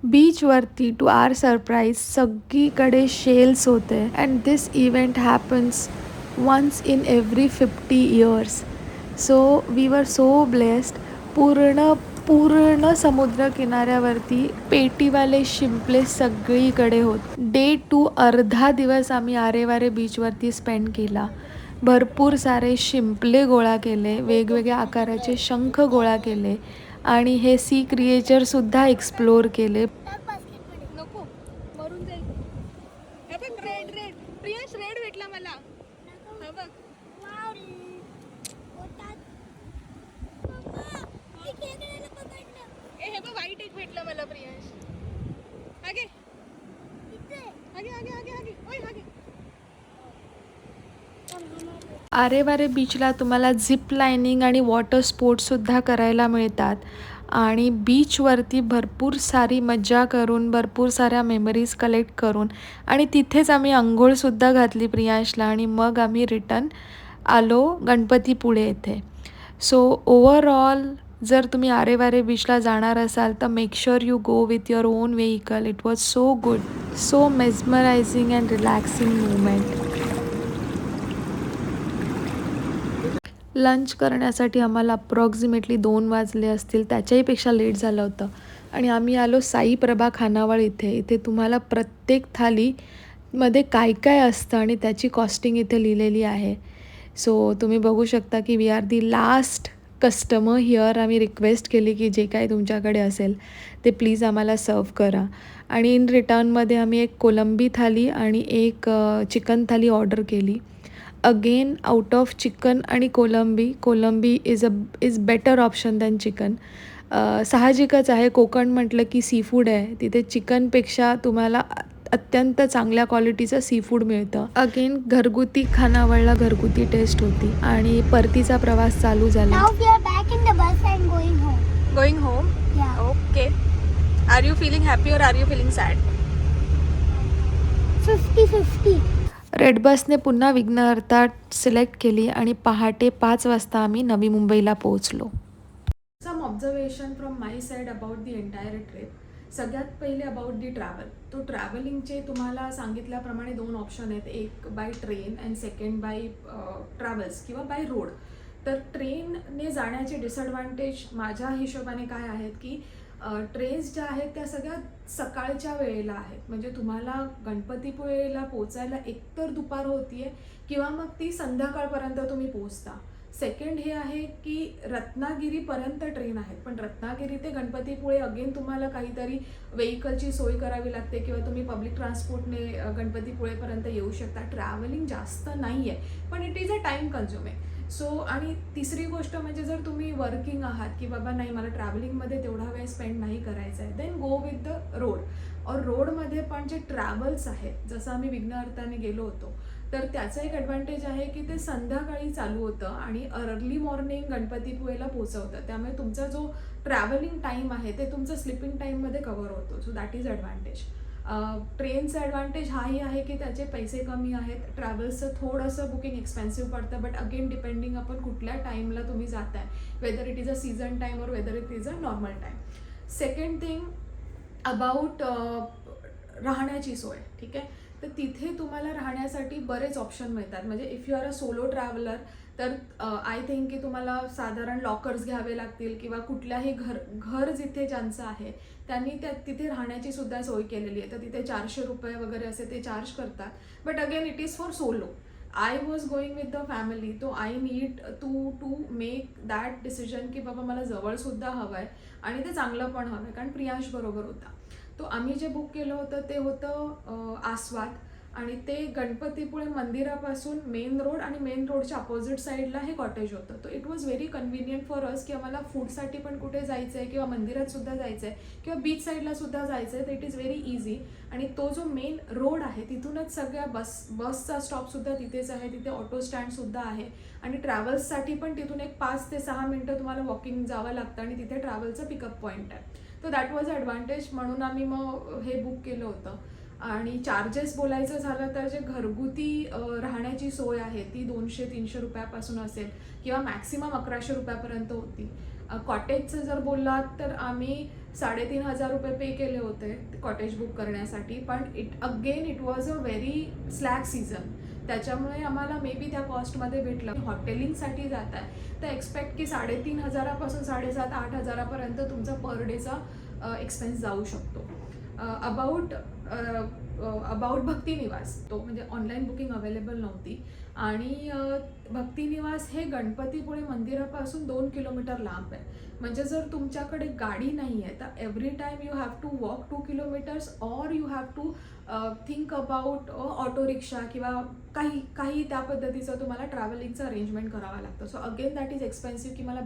बीचवरती टू आर सरप्राईज सगळीकडे शेल्स होते. And this event happens once in every 50 years. So we were so blessed. पूर्ण समुद्र किनाऱ्यावरती पेटीवाले शिंपले सगळीकडे होत. डे 2 अर्धा दिवस आम्ही आरेवारे बीचवरती स्पेंड केला. भरपूर सारे शिंपले गोळा केले, वेगवेगळ्या आकाराचे शंख गोळा केले आणि हे सी क्रिएचरसुद्धा एक्सप्लोर केले. नको मरून जाईल. हे बघ रेड रेड प्रियांश रेड भेटला मला. हा बघ हे बघ व्हाईट एक भेटला मला प्रियांश. आगे आगे आगे आगे आगे ओय आगे. आरेवारे बीचला तुम्हाला झिप लायनिंग आणि वॉटर स्पोर्ट्ससुद्धा करायला मिळतात आणि बीचवरती भरपूर सारी मज्जा करून भरपूर साऱ्या मेमरीज कलेक्ट करून आणि तिथेच आम्ही अंघोळसुद्धा घातली प्रियांशला आणि मग आम्ही रिटर्न आलो गणपतीपुळे येथे. सो ओव्हरऑल जर तुम्ही आरेवारे बीचला जाणार असाल तर make sure you go with your on vehicle. It was so good, so mesmerising and relaxing movement. Lunch करण्यासाठी आम्हाला अप्रॉक्सिमेटली 2 वाजले असतील, त्याच्याहीपेक्षा लेट झालं होतं आणि आम्ही आलो साई प्रभा खानावळ इथे. इथे तुम्हाला प्रत्येक थालीमध्ये काय काय असतं आणि त्याची कॉस्टिंग इथे लिहिलेली आहे. सो तुम्ही बघू शकता की we are the last customer here. आम्ही रिक्वेस्ट केली की जे काही तुमच्याकडे असेल ते प्लीज आम्हाला सर्व करा आणि इन रिटर्नमध्ये आम्ही एक कोलंबी थाली आणि एक चिकन थाली ऑर्डर केली. अगेन आउट ऑफ चिकन आणि कोलंबी is better option than chicken. साहजिकच आहे, कोकण म्हटलं की सी फूड आहे. तिथे चिकनपेक्षा तुम्हाला अत्यंत चांगल्या क्वालिटीचं सी फूड मिळतं. अगेन घरगुती खानावळला घरगुती टेस्ट होती आणि परतीचा प्रवास चालू झाला. Now we are back in the bus and going home. Going home. Yeah. Okay. Are you feeling happy or are you feeling sad? 50-50. Red बसने पुन्हा विघ्नहर्ता सिलेक्ट केली आणि पहाटे 5 वाजता आम्ही नवी मुंबईला पोहोचलो. Some observation from my side about the entire trip. सगळ्यात पहिले अबाउट दी ट्रॅव्हल. तो ट्रॅव्हलिंगचे तुम्हाला सांगितल्याप्रमाणे 2 ऑप्शन आहेत, एक by train and second by travels किंवा बाय रोड. तर ट्रेनने जाण्याचे डिसएडव्हान्टेज माझ्या हिशोबाने काय आहेत की ट्रेन्स ज्या आहेत त्या सगळ्या सकाळच्या वेळेला आहेत. म्हणजे तुम्हाला गणपतीपुळेला पोचायला एकतर दुपार होती आहे किंवा मग ती संध्याकाळपर्यंत तुम्ही पोचता. सेकंड हे आहे की रत्नागिरीपर्यंत ट्रेन आहेत, पण रत्नागिरी ते गणपतीपुळे अगेन तुम्हाला काहीतरी व्हेकलची सोय करावी लागते किंवा तुम्ही पब्लिक ट्रान्सपोर्टने गणपतीपुळेपर्यंत येऊ शकता. ट्रॅव्हलिंग जास्त नाही आहे पण it is a time consuming. So आणि तिसरी गोष्ट म्हणजे जर तुम्ही वर्किंग आहात की बाबा नाही मला ट्रॅव्हलिंगमध्ये तेवढा वेळ स्पेंड नाही करायचा आहे, then go with the road. और रोडमध्ये पण जे ट्रॅव्हल्स आहेत, जसं आम्ही विघ्नहर्ताने गेलो होतो तर त्याचा एक ॲडव्हान्टेज आहे की ते संध्याकाळी चालू होतं आणि अर्ली मॉर्निंग गणपतीपुळेला पोचवतं. त्यामुळे तुमचा जो ट्रॅव्हलिंग टाईम आहे ते तुमचं स्लिपिंग टाईममध्ये कव्हर होतो. So that is advantage. ट्रेनचं ॲडव्हान्टेज हाही आहे की त्याचे पैसे कमी आहेत, ट्रॅव्हल्सचं थोडंसं बुकिंग एक्सपेन्सिव्ह पडतं, बट अगेन डिपेंडिंग आपण कुठल्या टाईमला तुम्ही जाताय, whether it is a season time or whether it is a normal time. Second thing about राहण्याची सोय. ठीक आहे, तर तिथे तुम्हाला राहण्यासाठी बरेच ऑप्शन मिळतात. म्हणजे if you are a solo traveller तर आय थिंक की तुम्हाला साधारण लॉकर्स घ्यावे लागतील किंवा कुठल्याही घर जिथे ज्यांचं आहे त्यांनी तिथे राहण्याची सुद्धा सोय केलेली आहे. तर तिथे 400 रुपये वगैरे असे ते चार्ज करतात. But again it is for solo. I was going with the family, तो I need to make that decision की बाबा मला जवळसुद्धा हवं आहे आणि ते चांगलं पण हवं आहे, कारण प्रियांश बरोबर होता. तो आम्ही जे बुक केलं होतं ते होतं आस्वाद, आणि ते गणपतीपुळे मंदिरापासून मेन रोड आणि मेन रोडच्या अपोजिट साईडला हे कॉटेज होतं. तो it was very convenient for us की आम्हाला फूडसाठी पण कुठे जायचं आहे किंवा मंदिरात सुद्धा जायचं आहे किंवा बीच साईडला सुद्धा जायचं आहे, तर इट इज व्हेरी इझी. आणि तो जो मेन रोड आहे तिथूनच सगळ्या बसचा स्टॉपसुद्धा तिथेच आहे, तिथे ऑटो स्टँडसुद्धा आहे आणि ट्रॅव्हल्ससाठी पण तिथून एक 5 ते 6 मिनटं तुम्हाला वॉकिंग जावं लागतं आणि तिथे ट्रॅव्हलचं पिकअप पॉईंट आहे. तर दॅट वॉज ॲडव्हान्टेज, म्हणून आम्ही मग हे बुक केलं होतं. आणि चार्जेस बोलायचं झालं तर जे घरगुती राहण्याची सोय आहे ती 200-300 रुपयापासून असेल किंवा मॅक्सिमम 1100 रुपयापर्यंत होती. कॉटेजचं जर बोललात तर आम्ही 3,500 रुपये पे केले होते कॉटेज बुक करण्यासाठी, पण it was a very slack season, त्याच्यामुळे आम्हाला मे बी त्या कॉस्टमध्ये भेटलं. हॉटेलिंगसाठी जात आहे तर एक्सपेक्ट की 3,500 पासून 7,500-8,000पर्यंत तुमचा पर डेचा एक्सपेन्स जाऊ शकतो. अबाउट भक्तिनिवास, तो म्हणजे ऑनलाईन बुकिंग अवेलेबल नव्हती आणि भक्तिनिवास हे गणपतीपुळे मंदिरापासून 2 किलोमीटर लांब आहे. म्हणजे जर तुमच्याकडे गाडी नाही आहे तर every time you have to walk 2 kilometres or you have to think about auto rickshaw किंवा काही त्या पद्धतीचं तुम्हाला ट्रॅव्हलिंगचं अरेंजमेंट करावं लागतं. So again that is expensive की मला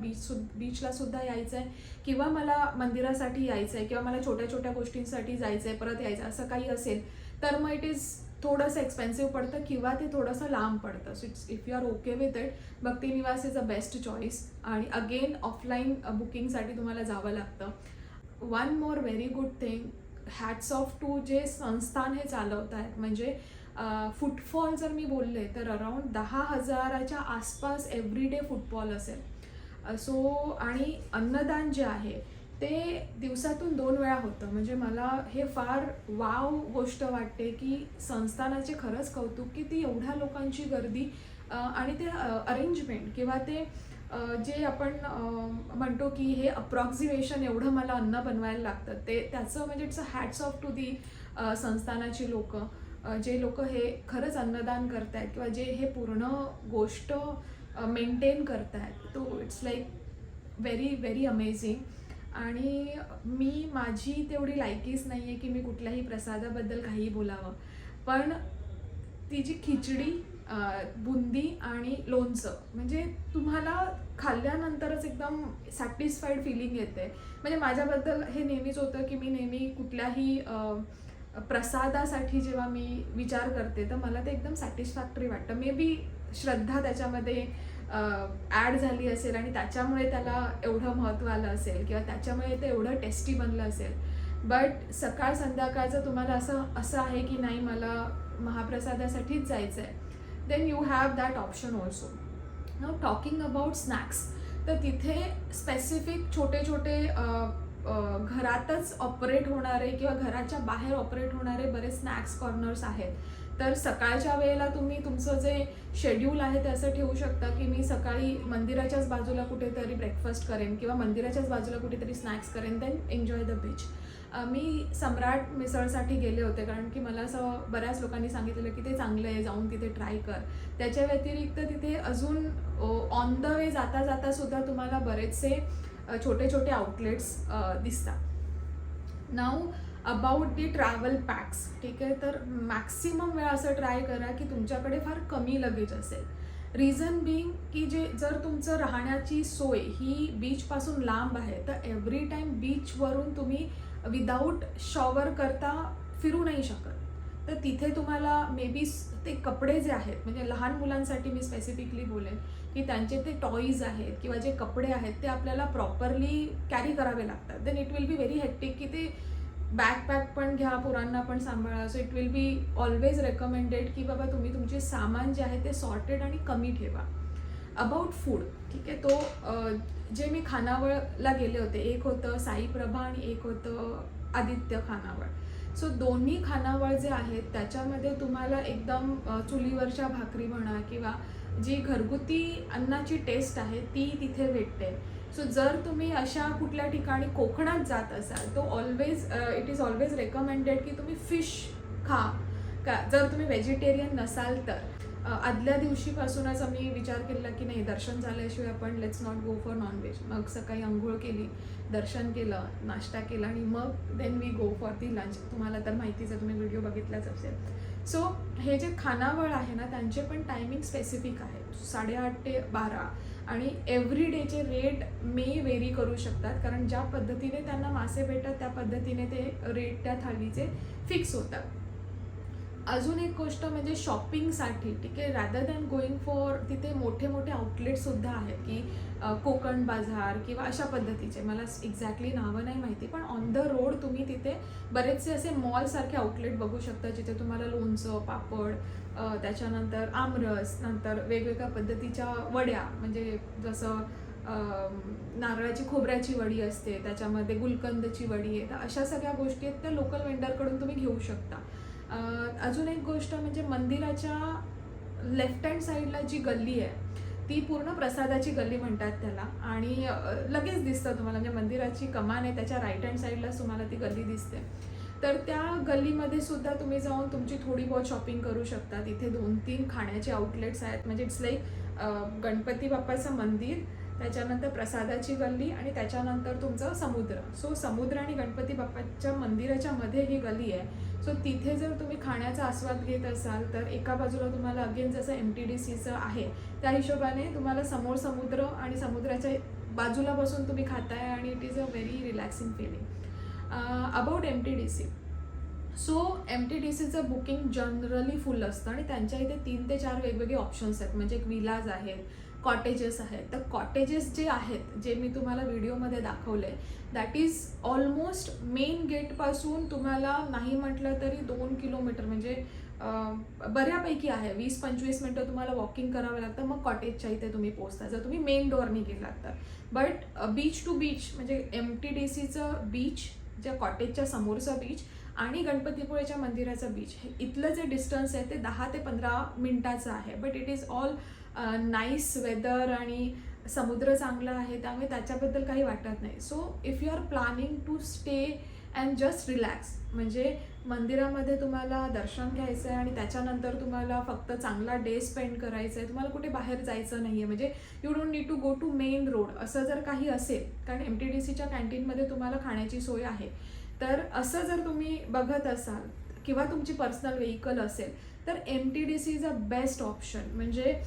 बीचला सुद्धा यायचं आहे किंवा मला मंदिरासाठी यायचं आहे किंवा मला छोट्या छोट्या गोष्टींसाठी जायचं आहे परत यायचं असं काही असेल तर मग इट इज थोडंसं एक्सपेन्सिव्ह पडतं किंवा ते थोडंसं लांब पडतं. So if you are okay with it, Bhaktiniwas is a best choice. आणि अगेन ऑफलाईन बुकिंगसाठी तुम्हाला जावं लागतं. One more very good thing, hats off to जे संस्थान हे चालवत आहेत. म्हणजे फुटफॉल जर मी बोलले तर अराउंड 10,000च्या आसपास एव्हरी डे फुटफॉल असेल. सो आणि अन्नदान जे आहे ते दिवसातून 2 वेळा होतं. म्हणजे मला हे फार वाव गोष्ट वाटते की संस्थानाचे खरंच कौतुक की ती एवढ्या लोकांची गर्दी आणि ते अरेंजमेंट किंवा ते जे आपण म्हणतो की हे अप्रॉक्सिमेशन एवढं मला अन्न बनवायला लागतं ते त्याचं म्हणजे it's a hats off to the संस्थानाची लोकं, जे लोक हे खरंच अन्नदान करत आहेत किंवा जे हे पूर्ण गोष्ट मेंटेन करत आहेत. तो it's like very very amazing. आणि माझी तेवढी लायकीच नाही आहे की मी कुठल्याही प्रसादाबद्दल काही बोलावं, पण ती जी खिचडी, बुंदी आणि लोणचं म्हणजे तुम्हाला खाल्ल्यानंतरच एकदम सॅटिस्फाईड फिलिंग येते. म्हणजे माझ्याबद्दल हे नेहमीच होतं की मी नेहमी कुठल्याही प्रसादासाठी जेव्हा मी विचार करते तर मला ते एकदम सॅटिस्फॅक्टरी वाटतं. मे बी श्रद्धा त्याच्यामध्ये ॲड झाली असेल आणि त्याच्यामुळे त्याला एवढं महत्त्व आलं असेल किंवा त्याच्यामुळे ते एवढं टेस्टी बनलं असेल. बट सकाळ संध्याकाळचं तुम्हाला असं आहे की नाही मला महाप्रसादासाठीच जायचं आहे, then you have that option also. Now talking about snacks, तर तिथे स्पेसिफिक छोटे घरातच ऑपरेट होणारे किंवा घराच्या बाहेर ऑपरेट होणारे बरेच स्नॅक्स कॉर्नर्स आहेत. तर सकाळच्या वेळेला तुम्ही तुमचं जे शेड्यूल आहे ते असं ठेवू शकता की मी सकाळी मंदिराच्याच बाजूला कुठेतरी ब्रेकफास्ट करेन किंवा मंदिराच्याच बाजूला कुठेतरी स्नॅक्स करेन, देन एन्जॉय द बीच. मी सम्राट मिसळसाठी गेले होते कारण की मला असं बऱ्याच लोकांनी सांगितलेलं की ते चांगलं आहे, जाऊन तिथे ट्राय कर. त्याच्या व्यतिरिक्त तिथे अजून ऑन द वे जाता जाता सुद्धा तुम्हाला बरेचसे छोटे आउटलेट्स दिसतात. Now about the travel packs, ठीक आहे, तर मॅक्सिमम वेळा असं ट्राय करा की तुमच्याकडे फार कमी लगेज असेल. रिझन बिंग की जर तुमचं राहण्याची सोय ही बीचपासून लांब आहे तर एव्हरी टाईम बीचवरून तुम्ही विदाऊट शॉवर करता फिरू नाही शकत. तर तिथे तुम्हाला मे बी ते कपडे जे आहेत, म्हणजे लहान मुलांसाठी मी स्पेसिफिकली बोलेन की त्यांचे ते टॉईज आहेत किंवा जे कपडे आहेत ते आपल्याला प्रॉपरली कॅरी करावे लागतात. Then it will be very hectic की ते बॅकपॅक पण घ्या, पोरांना पण सांभाळा. So it will be always recommended की बाबा तुम्ही तुमचे सामान जे आहे ते सॉर्टेड आणि कमी ठेवा. अबाउट फूड, ठीक आहे, जे मी खानावळला गेले होते, एक होतं साई प्रभा आणि एक होतं आदित्य खानावळ. सो दोन्ही खानावळ जे आहेत त्याच्यामध्ये तुम्हाला एकदम चुलीवरच्या भाकरी म्हणा किंवा जी घरगुती अन्नाची टेस्ट आहे ती तिथे भेटते. सो जर तुम्ही अशा कुठल्या ठिकाणी कोकणात जात असाल तो इट इज ऑलवेज रेकमेंडेड की तुम्ही फिश खा का. जर तुम्ही व्हेजिटेरियन नसाल तर आदल्या दिवशीपासूनच आम्ही विचार केला की नाही, दर्शन झाल्याशिवाय आपण let's not go for non veg. मग सकाळी आंघोळ केली, दर्शन केलं, नाश्ता केला आणि मग then we go for the lunch. तुम्हाला तर माहितीच आहे, तुम्ही व्हिडिओ बघितलाच असेल. सो हे जे खानावळ आहे ना त्यांचे पण टायमिंग स्पेसिफिक आहे, 8:30 ते 12. आणि एव्हरी डेचे रेट मे व्हेरी करू शकतात, कारण ज्या पद्धतीने त्यांना मासे भेटतात त्या पद्धतीने ते रेट त्या थाळीचे फिक्स होतात. अजून एक गोष्ट म्हणजे शॉपिंगसाठी, ठीक आहे, रॅदर दॅन गोईंग फॉर तिथे मोठे मोठे आउटलेटसुद्धा आहेत की कोकण बाजार किंवा अशा पद्धतीचे, मला एक्झॅक्टली नावं नाही माहिती, पण ऑन द रोड तुम्ही तिथे बरेचसे असे मॉलसारखे आउटलेट बघू शकता जिथे तुम्हाला लोणचं, पापड, त्याच्यानंतर आमरस, नंतर वेगवेगळ्या पद्धतीच्या वड्या, म्हणजे जसं नारळाची खोबऱ्याची वडी असते, त्याच्यामध्ये गुलकंदची वडी आहे, तर अशा सगळ्या गोष्टी आहेत त्या लोकल वेंडरकडून तुम्ही घेऊ शकता. अजून एक गोष्ट म्हणजे मंदिराच्या लेफ्ट हँड साईडला जी गल्ली आहे ती पूर्ण प्रसादाची गल्ली म्हणतात त्याला, आणि लगेच दिसतं तुम्हाला, म्हणजे मंदिराची कमान आहे त्याच्या राईट हँड साईडलाच तुम्हाला ती गल्ली दिसते. तर त्या गल्लीमध्ये सुद्धा तुम्ही जाऊन तुमची थोडी बहुत शॉपिंग करू शकता. तिथे 2-3 खाण्याचे आउटलेट्स आहेत, म्हणजे इट्स लाईक गणपती बाप्पाचं मंदिर, त्याच्यानंतर प्रसादाची गल्ली आणि त्याच्यानंतर तुमचं समुद्र. सो समुद्र आणि गणपती बाप्पाच्या मंदिराच्या मध्ये ही गल्ली आहे. सो तिथे जर तुम्ही खाण्याचा आस्वाद घेत असाल तर एका बाजूला तुम्हाला अगेन जसं MTDCचं आहे त्या हिशोबाने तुम्हाला समोर समुद्र आणि समुद्राच्या बाजूला बसून तुम्ही खाताय आणि it is a very relaxing feeling. About MTDC, so MTDCचं बुकिंग जनरली फुल असतं आणि त्यांच्या इथे 3 ते 4 वेगवेगळे ऑप्शन्स आहेत, म्हणजे एक विलाज आहेत, कॉटेजेस आहेत. तर कॉटेजेस जे आहेत, जे मी तुम्हाला व्हिडिओमध्ये दाखवले, दॅट इज ऑलमोस्ट मेन गेटपासून तुम्हाला नाही म्हटलं तरी 2 किलोमीटर, म्हणजे बऱ्यापैकी आहे, 20-25 मिनटं तुम्हाला वॉकिंग करावं लागतं, मग कॉटेजच्या इथे तुम्ही पोहोचता जर तुम्ही मेन डोअरनी गेलात तर. बट बीच टू बीच, म्हणजे MTDCचं बीच, ज्या कॉटेजच्या समोरचं बीच आणि गणपतीपुळेच्या मंदिराचं बीच, हे इथलं जे डिस्टन्स आहे ते 10 ते 15 मिनटाचं आहे. But it is all nice weather आणि समुद्र चांगला आहे, त्यामुळे त्याच्याबद्दल काही वाटत नाही. So if you are planning to stay and just relax, म्हणजे मंदिरामध्ये तुम्हाला दर्शन घ्यायचं आहे आणि त्याच्यानंतर तुम्हाला फक्त चांगला डे स्पेंड करायचं आहे, तुम्हाला कुठे बाहेर जायचं नाही आहे, म्हणजे you don't need to go to main road, असं जर काही असेल, कारण MTDCच्या कॅन्टीनमध्ये तुम्हाला खाण्याची सोय आहे, तर असं जर तुम्ही बघत असाल किंवा तुमची पर्सनल व्हेकल असेल तर MTDC is a best option. म्हणजे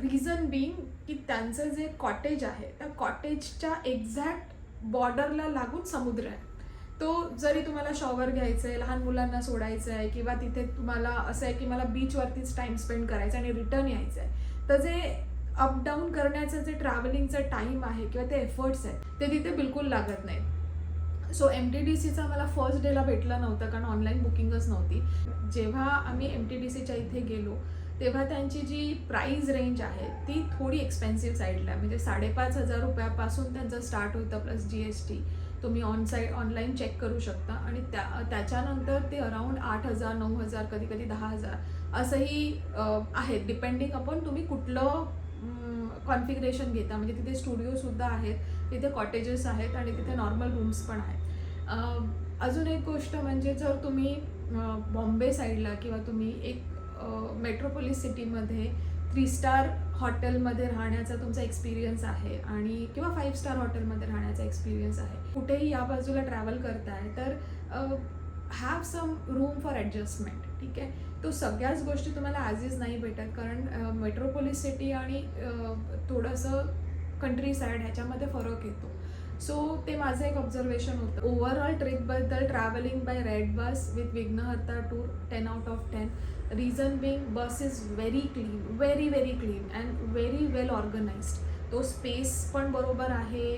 रिझन बिंग की त्यांचं जे कॉटेज आहे त्या कॉटेजच्या एक्झॅक्ट बॉर्डरला लागून समुद्र आहे. तो जरी तुम्हाला शॉवर घ्यायचं आहे, लहान मुलांना सोडायचं आहे किंवा तिथे तुम्हाला असं आहे की मला बीचवरतीच टाईम स्पेंड करायचा आणि रिटर्न यायचं आहे, तर जे अप डाऊन करण्याचं जे ट्रॅव्हलिंगचं टाईम आहे किंवा ते एफर्ट्स आहेत ते तिथे बिलकुल लागत नाही. सो MTDCचा मला फर्स्ट डेला भेटला नव्हतं कारण ऑनलाईन बुकिंगच नव्हती. जेव्हा आम्ही MTDCच्या इथे गेलो तेव्हा त्यांची जी प्राईज रेंज आहे ती थोडी एक्सपेन्सिव्ह साईडला आहे, म्हणजे 5,500 रुपयापासून त्यांचं स्टार्ट होतं प्लस GST. तुम्ही ऑनलाईन चेक करू शकता आणि त्याच्यानंतर ते अराऊंड 8,000, 9,000, कधी कधी 10,000 असंही आहे, डिपेंडिंग अपॉन तुम्ही कुठलं कॉन्फिगरेशन घेता. म्हणजे तिथे स्टुडिओसुद्धा आहेत, तिथे कॉटेजेस आहेत आणि तिथे नॉर्मल रूम्स पण आहेत. अजून एक गोष्ट म्हणजे जर तुम्ही बॉम्बे साईडला किंवा तुम्ही एक मेट्रोपोलिस सिटीमध्ये 3 स्टार हॉटेलमध्ये राहण्याचा तुमचा एक्सपिरियन्स आहे आणि किंवा 5 स्टार हॉटेलमध्ये राहण्याचा एक्सपिरियन्स आहे, कुठेही या बाजूला ट्रॅव्हल करताय तर have some room for adjustment, ठीक आहे. तो सगळ्याच गोष्टी तुम्हाला ॲज इज नाही भेटत, कारण मेट्रोपोलिस सिटी आणि थोडंसं कंट्री साईड ह्याच्यामध्ये फरक येतो. सो ते माझं एक ऑब्झर्वेशन होतं. ओव्हरऑल ट्रिपबद्दल travelling by red bus with Vighnaharta tour 10 out of 10. Reason being bus is very clean, very clean and very well organised. तो स्पेस पण बरोबर आहे,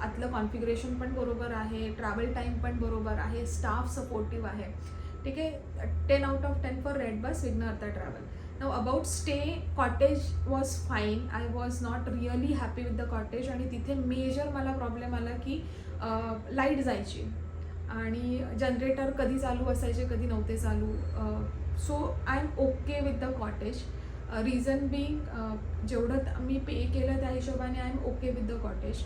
आतलं कॉन्फिगरेशन पण बरोबर आहे, ट्रॅव्हल टाईम पण बरोबर आहे, स्टाफ सपोर्टिव्ह आहे. ठीक आहे. 10 out of 10 for red bus Vighnaharta travel. Now about stay, cottage was fine. I was not really happy with the cottage. आणि तिथे मेजर मला प्रॉब्लेम आला की लाईट जायची आणि जनरेटर कधी चालू असायचे कधी नव्हते चालू. So I am okay with the cottage. Reason being जेवढं मी पे केलं त्या हिशोबाने I am okay with the cottage.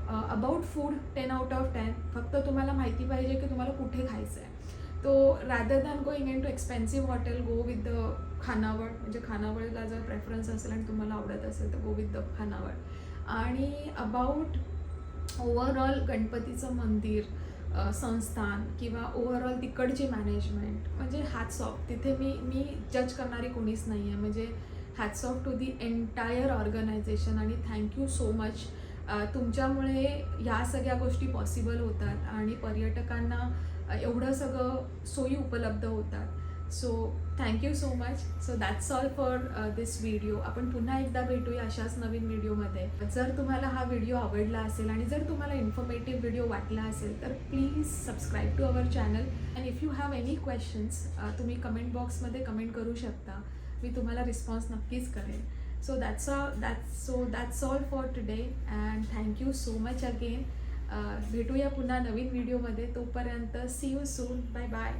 About food 10 out of 10. फक्त तुम्हाला माहिती पाहिजे की तुम्हाला कुठे खायचं आहे. तो rather than going into expensive hotel, go with the खानावळ. म्हणजे खानावळला जर प्रेफरन्स असेल आणि तुम्हाला आवडत असेल तर गो विथ द खानावळ. आणि अबाउट ओव्हरऑल गणपतीचं मंदिर, संस्थान किंवा ओव्हरऑल तिकडची मॅनेजमेंट म्हणजे हॅट्स ऑफ. तिथे मी जज करणारी कोणीच नाही आहे. म्हणजे hats off to the entire organisation आणि थँक्यू सो मच. तुमच्यामुळे ह्या सगळ्या गोष्टी पॉसिबल होतात आणि पर्यटकांना एवढं सगळं सोयी उपलब्ध होतात. So thank you so much. So that's all for this video. आपण पुन्हा एकदा भेटूया अशाच नवीन व्हिडिओमध्ये. जर तुम्हाला हा व्हिडिओ आवडला असेल आणि जर तुम्हाला इन्फॉर्मेटिव्ह व्हिडिओ वाटला असेल तर please subscribe to our channel. And if you have any questions तुम्ही कमेंट बॉक्समध्ये कमेंट करू शकता. मी तुम्हाला रिस्पॉन्स नक्कीच करेन. So that's all for today and thank you so much again. भेटूया पुन्हा नवीन व्हिडिओमध्ये. तोपर्यंत see you soon. Bye bye.